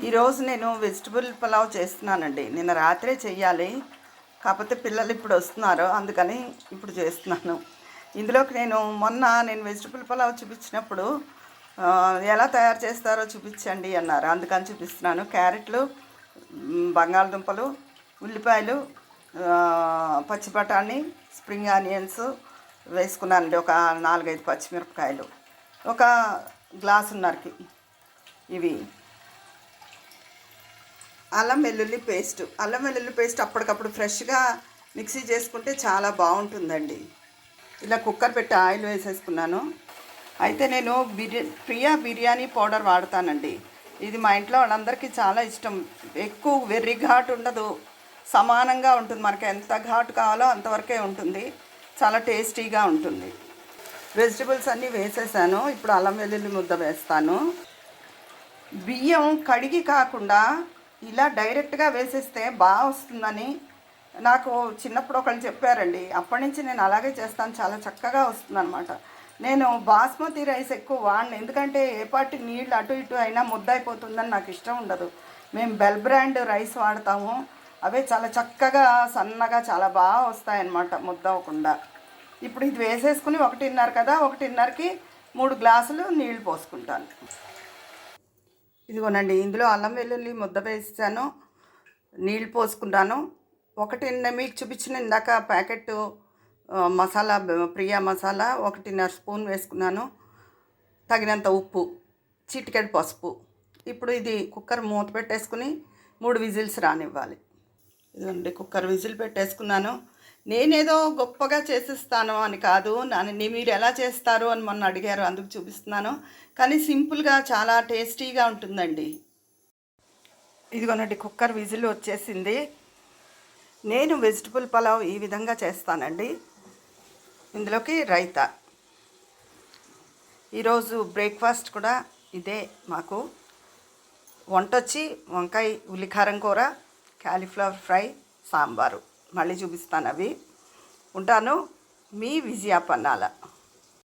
ఈరోజు నేను వెజిటబుల్ పులావ్ చేస్తున్నానండి. నిన్న రాత్రే చెయ్యాలి, కాకపోతే పిల్లలు ఇప్పుడు వస్తున్నారు, అందుకని ఇప్పుడు చేస్తున్నాను. ఇందులోకి నేను వెజిటబుల్ పులావ్ చూపించినప్పుడు ఎలా తయారు చేస్తారో చూపించండి అన్నారు, అందుకని చూపిస్తున్నాను. క్యారెట్లు, బంగాళదుంపలు, ఉల్లిపాయలు, పచ్చి బఠానీ, స్ప్రింగ్ ఆనియన్స్ వేసుకున్నానండి. ఒక 4-5 పచ్చిమిరపకాయలు, ఒక గ్లాసున్నరకి ఇవి అల్లం వెల్లుల్లి పేస్ట్ అప్పటికప్పుడు ఫ్రెష్గా మిక్సీ చేసుకుంటే చాలా బాగుంటుందండి. ఇలా కుక్కర్ పెట్టి ఆయిల్ వేసేసుకున్నాను. అయితే నేను ప్రియా బిర్యానీ పౌడర్ వాడతానండి. ఇది మా ఇంట్లో వాళ్ళందరికీ చాలా ఇష్టం. ఎక్కువ వెర్రి ఘాటు ఉండదు, సమానంగా ఉంటుంది. మనకి ఎంత ఘాటు కావాలో అంతవరకే ఉంటుంది, చాలా టేస్టీగా ఉంటుంది. వెజిటబుల్స్ అన్నీ వేసేసాను. ఇప్పుడు అల్లం వెల్లుల్లి ముద్ద వేస్తాను. బియ్యం కడిగి కాకుండా ఇలా డైరెక్ట్గా వేసేస్తే బాగా వస్తుందని నాకు చిన్నప్పుడు ఒకళ్ళు చెప్పారండి. అప్పటి నుంచి నేను అలాగే చేస్తాను, చాలా చక్కగా వస్తుందన్నమాట. నేను బాస్మతి రైస్ ఎక్కువ వాడిని, ఎందుకంటే ఏ పాటి నీళ్ళు అటు ఇటు అయినా ముద్ద అయిపోతుందని నాకు ఇష్టం ఉండదు. మేము బెల్ బ్రాండ్ రైస్ వాడతాము, అవే చాలా చక్కగా సన్నగా చాలా బాగా వస్తాయన్నమాట, ముద్ద అవ్వకుండా. ఇప్పుడు ఇది వేసేసుకుని 1:30 కదా, 1:30కి 3 గ్లాసులు నీళ్ళు పోసుకుంటాను. ఇదిగోనండి, ఇందులో అల్లం వెల్లుల్లి ముద్ద వేసాను, నీళ్ళు పోసుకున్నాను. మీకు చూపించిన ఇందాక ప్యాకెట్ మసాలా, ప్రియా మసాలా 1.5 స్పూన్ వేసుకున్నాను. తగినంత ఉప్పు, చిటికెడు పసుపు. ఇప్పుడు ఇది కుక్కర్ మూత పెట్టేసుకుని 3 విజిల్స్ రానివ్వాలి. ఇదండి, కుక్కర్ విజిల్ పెట్టేసుకున్నాను. నేనేదో గొప్పగా చేసిస్తాను అని కాదు, మీరు ఎలా చేస్తారు అని మొన్న అడిగారు, అందుకు చూపిస్తున్నాను. కానీ సింపుల్గా చాలా టేస్టీగా ఉంటుందండి. ఇదిగోనండి, కుక్కర్ విజిల్ వచ్చేసింది. నేను వెజిటబుల్ పులావ్ ఈ విధంగా చేస్తానండి. ఇందులోకి రైతా. ఈరోజు బ్రేక్ఫాస్ట్ కూడా ఇదే మాకు. వంట వచ్చి వంకాయ ఉల్లికారం కూర, క్యాలీఫ్లవర్ ఫ్రై, సాంబారు. మళ్ళీ చూపిస్తాను అవి. ఉంటాను. మీ విజయ పన్నాల.